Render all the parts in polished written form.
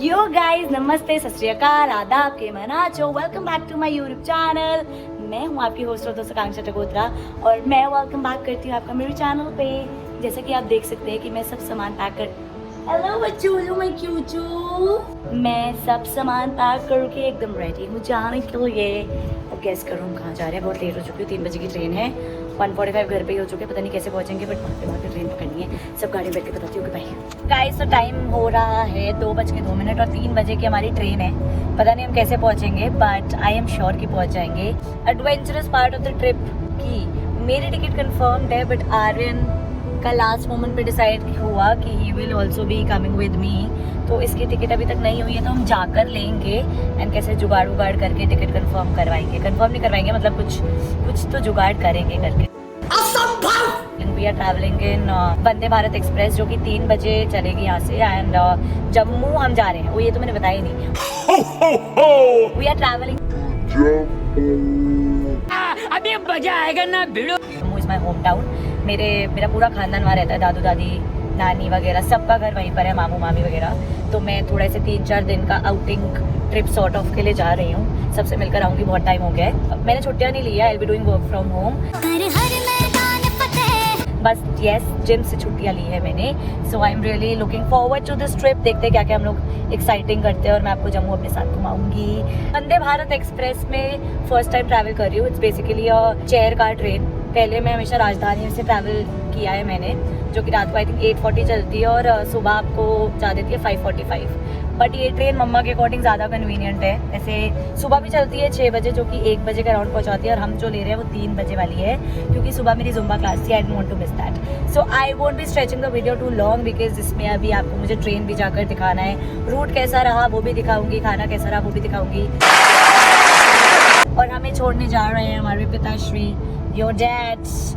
Yo guys, नमस्ते, सत श्री अकाल, आदाब, केमन आचो। Welcome back to my YouTube channel. मैं हूँ आपकी होस्ट और दोस्त आकांक्षा टगोत्रा और मैं वेलकम बैक करती हूँ आपका मेरे चैनल पे। जैसे कि आप देख सकते हैं कि मैं सब सामान पैक कर हेलो बच्चों, मैं क्यों मैं सब सामान पैक करके एकदम रेडी हूँ जाने के लिए। अब गेस करो हम कहाँ जा रहे हैं। बहुत लेट हो चुकी हूँ, 3 बजे की ट्रेन है। 1:45 घर पे ही हो चुके हैं, पता नहीं कैसे पहुँचेंगे, बट वहाँ पे ट्रेन पकड़नी है। सब गाड़ी बैठ के बताती हूँ कि भाई गाइस, तो टाइम हो रहा है 2:02 और 3 बजे की हमारी ट्रेन है। पता नहीं हम कैसे पहुँचेंगे, बट आई एम श्योर कि पहुँच जाएंगे। Adventurous part of the trip की मेरी टिकट कन्फर्म्ड है, बट आर्यन का लास्ट मोमेंट पे डिसाइड हुआ कि he will also be coming with me. तो इसकी टिकट अभी तक नहीं हुई है, तो हम जाकर लेंगे एंड कैसे जुगाड़ उगाड़ करके टिकट कंफर्म करवाएंगे। कंफर्म नहीं करवाएंगे, मतलब कुछ तो जुगाड़ करेंगे करके। We are travelling in Vande Bharat Express, जो कि 3 बजे चलेगी यहाँ से। एंड जम्मू हम जा रहे हैं, वो ये तो मैंने बताया ही नहीं। वी आर ट्रैवलिंग, अभी मजा आएगा ना भिड़ो। Jammu is my home town. मेरा पूरा खानदान वहाँ रहता है, दादू दादी नानी वगैरह सबका घर वहीं पर है, मामू मामी वगैरह। तो मैं थोड़ा से 3-4 दिन का आउटिंग ट्रिप सॉर्ट ऑफ के लिए जा रही हूँ। सबसे मिलकर आऊँगी, बहुत टाइम हो गया है। मैंने छुट्टियाँ नहीं लिया, I will be doing work from home. बस यस, जिम से छुट्टियाँ ली है मैंने। So I am really looking forward to this trip. देखते हैं क्या क्या हम लोग एक्साइटिंग करते हैं और मैं आपको जम्मू अपने साथ घुमाऊंगी। वंदे भारत एक्सप्रेस में फर्स्ट टाइम ट्रैवल कर रही हूँ। It's basically a chair car train. पहले मैं हमेशा राजधानी से ट्रैवल किया है मैंने, जो कि रात को आई थिंक 8:40 चलती है और सुबह आपको जा देती है 5:45। बट ये ट्रेन मम्मा के अकॉर्डिंग ज़्यादा कन्वीनियंट है। ऐसे सुबह भी चलती है 6 बजे, जो कि 1 बजे का राउंड पहुंचाती है, और हम जो ले रहे हैं वो 3 बजे वाली है, क्योंकि सुबह मेरी जुम्बा क्लास थी। I don't want to miss that. So I won't be stretching the video too long, because इसमें अभी आपको मुझे ट्रेन भी जाकर दिखाना है, रूट कैसा रहा वो भी दिखाऊंगी, खाना कैसा रहा वो भी दिखाऊंगी। और हमें छोड़ने जा रहे हैं हमारे पिताश्री, योर डैड्स।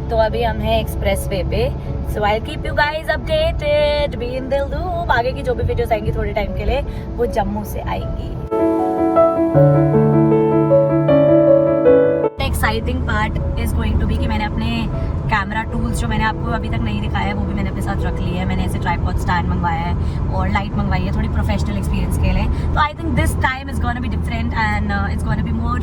तो अभी हम हैं एक्सप्रेस वे पे। So I keep you guys updated, be in the loop. आगे की जो भी वीडियोस आएंगी थोड़े टाइम के लिए, वो जम्मू से आएंगी। Exciting part is going to be कि मैंने अपने कैमरा टूल्स जो मैंने आपको अभी तक नहीं दिखाया है, वो भी मैंने अपने साथ रख लिया है। मैंने ऐसे ट्राइपॉड स्टैंड मंगवाया है और लाइट मंगवाई है, थोड़ी प्रोफेशनल एक्सपीरियंस के लिए। तो I think this time is gonna be different and it's gonna be more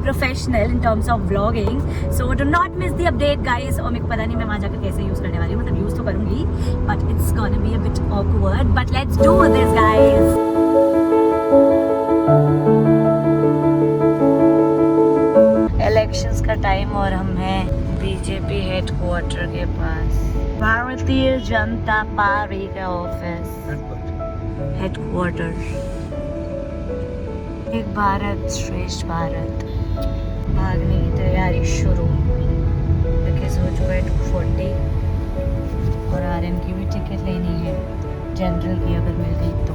professional in terms of vlogging. So do not miss the update guys. और मेरे को पता नहीं मैं वहाँ जाकर कैसे यूज़ करने वाली हूँ, मतलब यूज़ तो करूँगी, but it's gonna be a bit awkward. But let's do this guys. Elections का टाइम और हम हैं बीजेपी हेडक्वार्टर के पास, भारतीय जनता पार्टी का ऑफिस हेडक्वार्टर। एक भारत श्रेष्ठ भारत, भागने की तैयारी शुरू। बिकॉज हो चुका है 2:40 और आर्यन की भी टिकट लेनी है, जनरल की अगर मिल गई तो।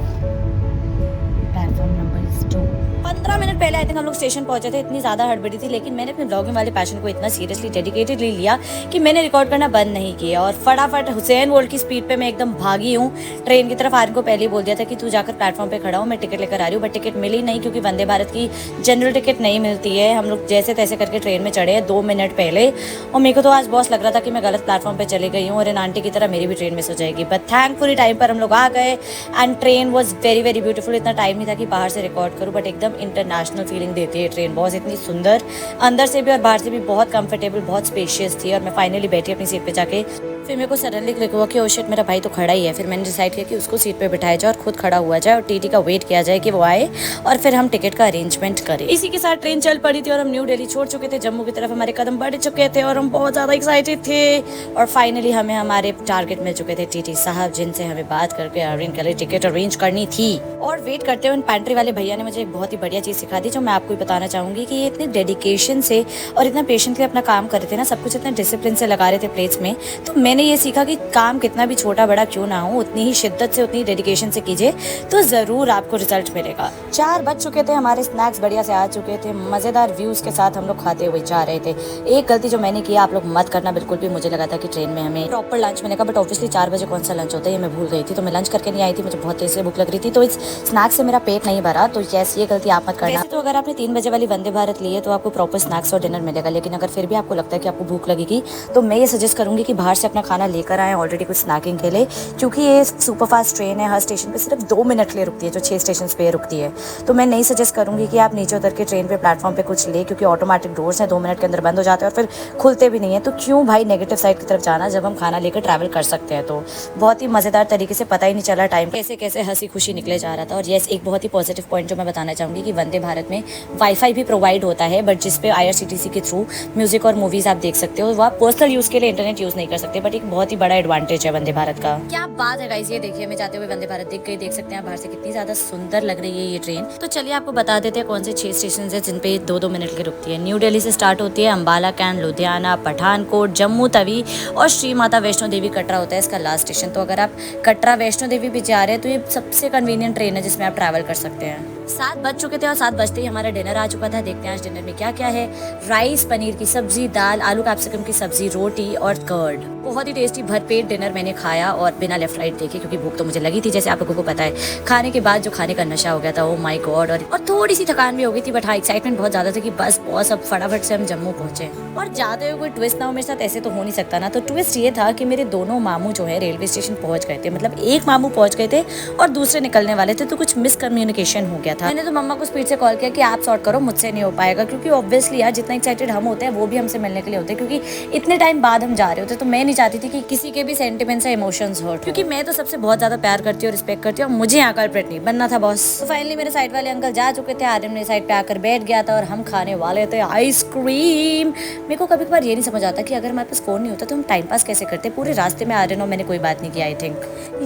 Platform number 2। 15 मिनट पहले आई थिंक हम लोग स्टेशन पहुंचे थे। इतनी ज़्यादा हड़बड़ी थी, लेकिन मैंने अपने ब्लॉगिंग वाले पैशन को इतना सीरियसली डेडिकेटेडली लिया कि मैंने रिकॉर्ड करना बंद नहीं किया और फटाफट हुसैन बोल्ट की स्पीड पे मैं एकदम भागी हूँ ट्रेन की तरफ। आर्यन को पहले ही बोल दिया था कि तू जाकर प्लेटफॉर्म पे खड़ा हो, मैं टिकट लेकर आ रही हूँ। बट टिकट मिली नहीं, क्योंकि वंदे भारत की जनरल टिकट नहीं मिलती है। हम लोग जैसे तैसे करके ट्रेन में चढ़े हैं 2 मिनट पहले, और मेरे को तो आज बॉस लग रहा था कि मैं गलत प्लेटफॉर्म पर चली गई हूँ और इन आंटी की तरह मेरी भी ट्रेन मिस हो जाएगी। बट थैंकफुली टाइम पर हम लोग आ गए and train was very very beautiful. इतना टाइम नहीं था कि बाहर से रिकॉर्ड करूँ, बट एकदम इंटरनेशनल फीलिंग देती है ट्रेन। बहुत इतनी सुंदर, अंदर से भी और बाहर से भी बहुत कंफर्टेबल, बहुत स्पेशियस थी। और मैं फाइनली बैठी अपनी सीट पे जाके। फिर मेरे को सडनली क्लिक हुआ कि ओ शिट, मेरा भाई तो खड़ा ही है। फिर मैंने डिसाइड किया कि उसको सीट पे बिठाया जाए और खुद खड़ा हुआ जाए और टीटी का वेट किया जाए कि वो आए और फिर हम टिकट का अरेंजमेंट करें। इसी के साथ ट्रेन चल पड़ी थी और हम न्यू दिल्ली छोड़ चुके थे। जम्मू की तरफ हमारे कदम बढ़ चुके थे और हम बहुत ज़्यादा एक्साइटेड थे। और फाइनली हमें हमारे टारगेट मिल चुके थे, टीटी साहब, जिनसे हमें बात करके आर्यन के लिए टिकट अरेंज करनी थी। और वेट करते हुए पैंट्री वाले भैया ने मुझे एक बहुत ही बढ़िया चीज़ सिखा दी, जो मैं आपको बताना चाहूँगी कि ये इतने डेडिकेशन से और इतना पेशेंटली अपना काम कर रहे थे ना, सब कुछ इतने डिसिप्लिन से लगा रहे थे प्लेट्स में। तो मैंने ये सीखा कि काम कितना भी छोटा बड़ा क्यों ना हो, उतनी ही शिद्दत से, उतनी डेडिकेशन से कीजिए तो ज़रूर आपको रिजल्ट मिलेगा। 4 बज चुके थे, हमारे स्नैक्स बढ़िया से आ चुके थे, मज़ेदार व्यूज़ के साथ हम लोग खाते हुए जा रहे थे। एक गलती जो मैंने किया, आप लोग मत करना बिल्कुल भी, मुझे लगा था कि ट्रेन में हमें प्रॉपर लंच मिलेगा, बट ऑब्वियसली 4 बजे कौन सा लंच होता है ये मैं भूल गई थी। तो मैं लंच करके नहीं आई थी, मुझे बहुत तेज से भूख लग रही थी। तो इस स्नैक्स से मेरा पेट पेट नहीं भरा, तो यस ये गलती आप मत करना। वैसे तो अगर आपने 3 बजे वाली वंदे भारत ली है तो आपको प्रॉपर स्नैक्स और डिनर मिलेगा, लेकिन अगर फिर भी आपको लगता है कि आपको भूख लगेगी तो मैं ये सजेस्ट करूंगी कि बाहर से अपना खाना लेकर आए ऑलरेडी कुछ स्नैकिंग के लिए, क्योंकि ये सुपरफास्ट ट्रेन है, हर स्टेशन पे सिर्फ 2 मिनट के लिए रुकती है, जो 6 स्टेशन पे रुकती है। तो मैं नहीं सजेस्ट करूंगी कि आप नीचे उतर के ट्रेन पे प्लेटफॉर्म पे कुछ ले, क्योंकि ऑटोमेटिक डोर्स हैं, 2 मिनट के अंदर बंद हो जाते हैं और फिर खुलते भी नहीं है। तो क्यों भाई नेगेटिव साइड की तरफ जाना जब हम खाना लेकर ट्रैवल कर सकते हैं। तो बहुत ही मज़ेदार तरीके से पता ही नहीं चला टाइम कैसे कैसे हंसी खुशी निकले जा रहा था। और यस एक बहुत ही पॉजिटिव पॉइंट जो मैं बताना चाहूँगी कि वंदे भारत में वाईफाई भी प्रोवाइड होता है, बट जिस पे IRCTC के थ्रू म्यूजिक और मूवीज आप देख सकते हो, वो आप पर्सनल यूज़ के लिए इंटरनेट यूज़ नहीं कर सकते, बट एक बहुत ही बड़ा एडवांटेज है वंदे भारत का। क्या बात है गाइस, ये देखिए मैं जाते हुए वंदे भारत दिख गई, देख सकते हैं बाहर से कितनी ज़्यादा सुंदर लग रही है ये ट्रेन। तो चलिए आपको बता देते हैं कौन से 6 स्टेशन है जिन पे 2-2 मिनट की रुकती है। न्यू दिल्ली से स्टार्ट होती है, अम्बाला कैंट, लुधियाना, पठानकोट, जम्मू तवी और श्री माता वैष्णो देवी कटरा होता है इसका लास्ट स्टेशन। तो अगर आप कटरा वैष्णो देवी भी जा रहे हैं तो ये सबसे कन्वीनियंट ट्रेन है जिसमें आप ट्रैवल कर सकते हैं। 7 बज चुके थे और 7 बजते ही हमारा डिनर आ चुका था। देखते हैं आज डिनर में क्या क्या है। राइस, पनीर की सब्जी, दाल, आलू कैप्सिकम की सब्जी, रोटी और कर्ड। बहुत ही टेस्टी भरपेट डिनर मैंने खाया और बिना लेफ्ट राइट देखे, क्योंकि भूख तो मुझे लगी थी जैसे आप लोगों को पता है। खाने के बाद जो खाने का नशा हो गया था, ओ माय गॉड। और थोड़ी सी थकान भी हो गई थी, बट हाँ एक्साइटमेंट बहुत ज्यादा था कि बस बहुत अब फटाफट से हम जम्मू पहुंचे। और जाते हुए कोई ट्विस्ट ना हो मेरे साथ, ऐसे तो हो नहीं सकता ना। तो ट्विस्ट ये था कि मेरे दोनों मामू जो है रेलवे स्टेशन पहुंच गए थे, मतलब एक मामू पहुंच गए थे और दूसरे निकलने वाले थे, तो कुछ मिसकम्युनिकेशन हो गया था। मैंने तो मम्मा को स्पीड से कॉल किया कि आप सॉर्ट करो, मुझसे नहीं हो पाएगा, क्योंकि ऑब्वियसली यार जितना एक्साइटेड हम होते हैं वो भी हमसे मिलने के लिए होते हैं, क्योंकि इतने टाइम बाद हम जा रहे होते। तो मैं नहीं चाहती थी कि किसी के भी सेंटिमेंट्स या इमोशंस हर्ट, क्योंकि मैं तो सबसे बहुत ज्यादा प्यार करती हूँ, रिस्पेक्ट करती हूँ, मुझे यहाँ कल्प्रेट नहीं बनना था बॉस। तो फाइनली मेरे साइड वाले अंकल जा चुके थे, आर्यन मेरे साइड पे आकर बैठ गया था और हम खाने वाले थे आइसक्रीम। मेरे को कभी कभार ये नहीं समझ आता कि अगर हमारे पास फोन नहीं होता तो हम टाइम पास कैसे करते। पूरे रास्ते में आर्यन और मैंने कोई बात नहीं की। आई थिंक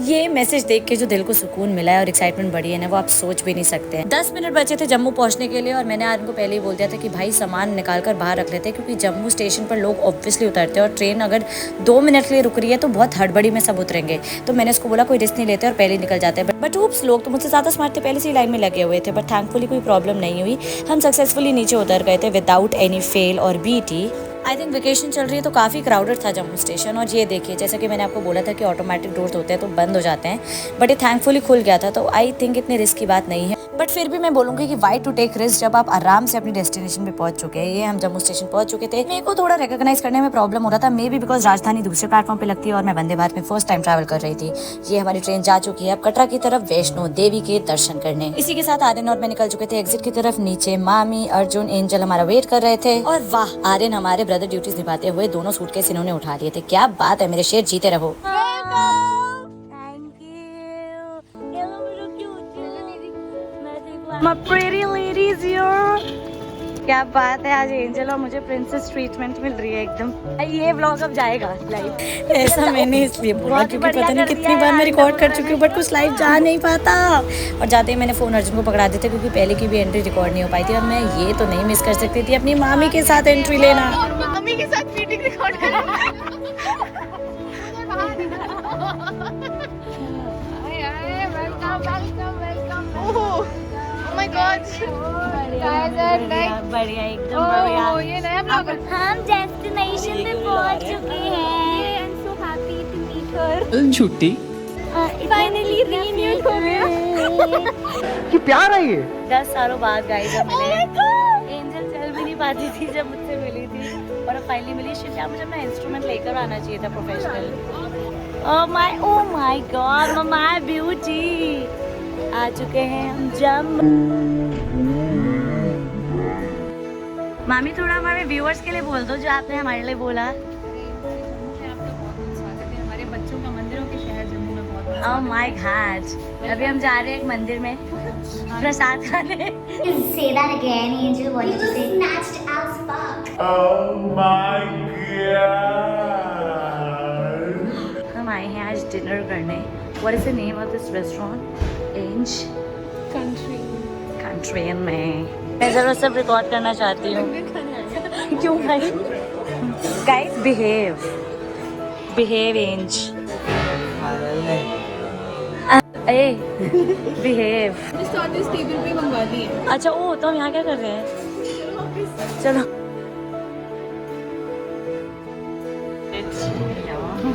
ये मैसेज देख के जो दिल को सुकून मिला है और एक्साइटमेंट बढ़ी है ना, वो आप सोच भी नहीं सकते हैं। 10 मिनट बचे थे जम्मू पहुंचने के लिए और मैंने आर्यन को पहले ही बोल दिया था कि भाई सामान निकाल कर बाहर रख लेते हैं, क्योंकि जम्मू स्टेशन पर लोग ऑब्वियसली उतरते हैं और ट्रेन अगर 2 मिनट के लिए रुक रही है तो बहुत हड़बड़ी में सब उतरेंगे। तो मैंने उसको बोला कोई रिस्क नहीं लेते और पहले निकल जाते हैं। बट उप्स, लोग तो मुझसे ज्यादा स्मार्ट थे, पहले से ही लाइन में लगे हुए थे। बट थैंकफुली कोई प्रॉब्लम नहीं हुई, हम सक्सेसफुली नीचे उतर गए थे विदाउट एनी फेल और बीटी। आई थिंक वेकेशन चल रही है तो काफ़ी क्राउडेड था जम्मू स्टेशन। और ये देखिए जैसा कि मैंने आपको बोला था कि ऑटोमेटिक डोर्स होते हैं तो बंद हो जाते हैं, बट ये थैंकफुली खुल गया था। तो आई थिंक इतनी रिस्क की बात नहीं है, बट फिर भी मैं बोलूँगी कि वाई टू टेक रिस्क जब आप आराम से अपनी डेस्टिनेशन पे पहुंच चुके हैं। ये हम जम्मू स्टेशन पहुंच चुके थे। मेरे को थोड़ा रिकॉग्नाइज करने में प्रॉब्लम हो रहा था, मे बी बिकॉज राजधानी दूसरे प्लेटफॉर्म पे लगती है और मैं वंदे भारत में फर्स्ट टाइम ट्रैवल कर रही थी। ये हमारी ट्रेन जा चुकी है अब कटरा की तरफ वैष्णो देवी के दर्शन करने। इसी के साथ आर्यन और मैं निकल चुके थे एग्जिट की तरफ। नीचे मामी, अर्जुन, एंजल हमारा वेट कर रहे थे। और वाह, आर्यन हमारे ब्रदर ड्यूटीज निभाते हुए दोनों सूटकेस इन्होंने उठा लिए थे। क्या बात है, मेरे शेर जीते रहो। My pretty ladies here. क्या बात है, आज एंजल और मुझे प्रिंसेस ट्रीटमेंट मिल रही है एकदम। ये व्लॉग अब जाएगा लाइव। ऐसा मैंने इसलिए बोला क्योंकि पता नहीं कितनी बार मैं रिकॉर्ड कर चुकी हूँ, बट कुछ लाइव जा नहीं पाता। और जाते ही मैंने फ़ोन अर्जुन को पकड़ा दिया था, क्योंकि पहले की भी एंट्री रिकॉर्ड नहीं हो पाई थी और मैं ये तो नहीं मिस कर सकती थी अपनी मामी के साथ एंट्री लेना, मम्मी के साथ मीटिंग रिकॉर्ड करना। Oh my God! बढ़िया एकदम बढ़िया। ये नया ब्लॉग है। हम डेस्टिनेशन पे पहुंच चुके हैं। I'm so happy to meet her. छुट्टी Finally reunion हो गया। कि प्यार है ये। 10 सालों बाद गाइस अब मिले। एंजल चल भी नहीं पाती थी जब मुझसे मिली थी और अब फाइनली मिली। शिट यार, मुझे अपना इंस्ट्रूमेंट लेकर आना चाहिए था professional. Oh my God, my beauty. आ चुके हैं हम जम्मू। मामी थोड़ा हमारे व्यूअर्स के लिए बोल दो जो आपने हमारे लिए बोला। हमारे बच्चों का मंदिरों के शहर जम्मू में बहुत। ओह माय गॉड, अभी हम जा रहे हैं एक मंदिर में प्रसाद खाने। Say that again, Angel. What did you say? Snatched as fuck. Oh my God! हम आए हैं आज डिनर करने। What is the name of this restaurant? Ange Country में। मैं जरूर सब रिकॉर्ड करना चाहती हूँ। क्यों भाई? Guys, behave Ange। ए, behave। टेबल पे मंगवा ली है। अच्छा ओ, तो हम यहाँ क्या कर रहे हैं? चलो।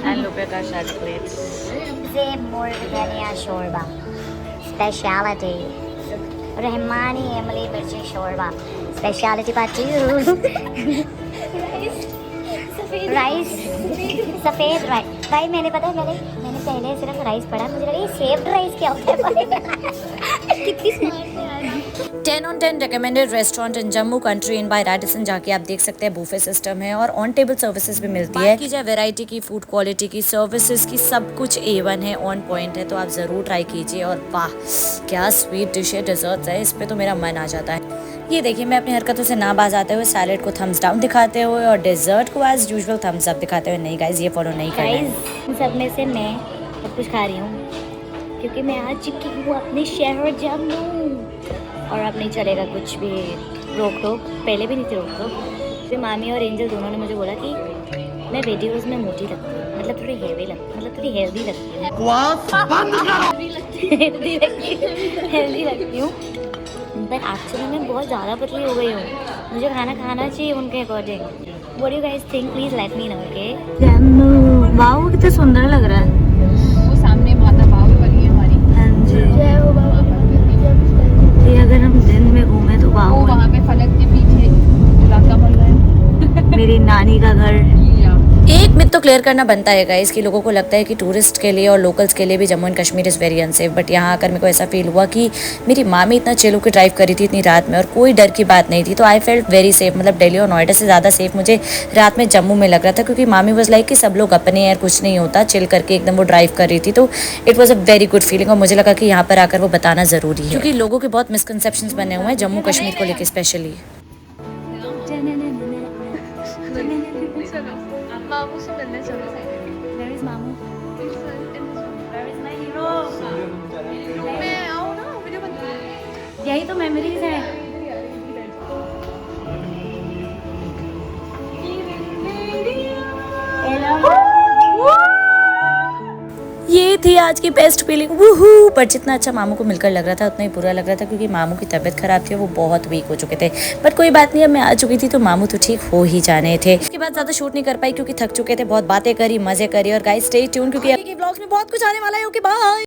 And look at our shot plates. Say more than a shorba. Speciality. Rahmani इमली मिर्ची शोरबा स्पेशलिटी पार्टी राइस सफ़ेद राइस। भाई मैंने पता है मैंने पहले सिर्फ राइस पढ़ा, मुझे लगा ये सेव्ड राइस क्या होता है। कितनी स्मार्ट है यार। 10 on 10 recommended restaurant in Jammu country in by Radisson. जाके आप देख सकते हैं, बूफे सिस्टम है और ऑन टेबल सर्विसेज भी मिलती है। की जाए वैरायटी की, फूड क्वालिटी की, सर्विसेज की, सब कुछ A1 है, ऑन पॉइंट है, तो आप ज़रूर ट्राई कीजिए। और वाह क्या स्वीट डिश है, डिजर्ट्स है, इस पे तो मेरा मन आ जाता है। ये देखिए, मैं अपनी हरकतों से ना बाज आते हुए सैलेड को थम्स डाउन दिखाते हुए और डेजर्ट को एज यूजुअल थम्स अप दिखाते हुए। नहीं गाइज, ये फॉलो नहीं करना है। इन सब में से मैं सब कुछ खा रही हूँ क्योंकि मैं आ चुकी हूँ अपने शहर जम्मू और अब नहीं चलेगा कुछ भी रोक टोक। पहले भी नहीं थी रोक टोक। फिर मामी और एंजल दोनों ने मुझे बोला कि मैं वीडियोस में मोटी लगती हूँ, मतलब थोड़ी हेवी लगती, मतलब थोड़ी हेल्दी लगती हूँ। हेल्दी लगती हूँ, पर एक्चुअली मैं बहुत ज़्यादा पतली हो गई हूँ। मुझे खाना चाहिए उनके according. What do you guys think? Please let me know. Okay Jammu, wow कितना सुंदर लग रहा है। वो सामने माता बाहुबली है हमारी। हाँ जी, ये अगर हम दिन में घूमे तो वो वाओ। वहाँ पे फलक के पीछे इलाका बन रहा है। मेरी नानी का घर। एक मिथ तो क्लियर करना बनता है गाइस कि लोगों को लगता है कि टूरिस्ट के लिए और लोकल्स के लिए भी Jammu and Kashmir is very unsafe. But यहाँ आकर मेरे को ऐसा फील हुआ कि मेरी मामी इतना चिल होकर ड्राइव करी थी इतनी रात में और कोई डर की बात नहीं थी, तो आई फेल्ट वेरी सेफ। मतलब दिल्ली और नोएडा से ज़्यादा सेफ मुझे रात में जम्मू में लग रहा था, क्योंकि मामी वॉज लाइक कि सब लोग अपने यार, कुछ नहीं होता, चिल करके एकदम वो ड्राइव कर रही थी। तो it was a very good feeling और मुझे लगा कि यहाँ पर आकर वो बताना ज़रूरी है, क्योंकि लोगों के बहुत मिसकनसेप्शंस बने हुए हैं जम्मू कश्मीर को लेकर स्पेशली। मामू से मिलने चलो। मैं आऊँ ना, वीडियो बनती। यही तो मेमोरीज है। ये थी आज की बेस्ट फीलिंग, वूहू। पर जितना अच्छा मामू को मिलकर लग रहा था उतना ही बुरा लग रहा था, क्योंकि मामू की तबीयत खराब थी, वो बहुत वीक हो चुके थे। बट कोई बात नहीं, अब मैं आ चुकी थी तो मामू तो ठीक हो ही जाने थे। उसके बाद ज्यादा शूट नहीं कर पाई क्योंकि थक चुके थे, बहुत बातें करी, मजे करी। और गाइस स्टे ट्यून क्योंकि आगे के व्लॉग्स में बहुत कुछ आने वाला है। Okay bye.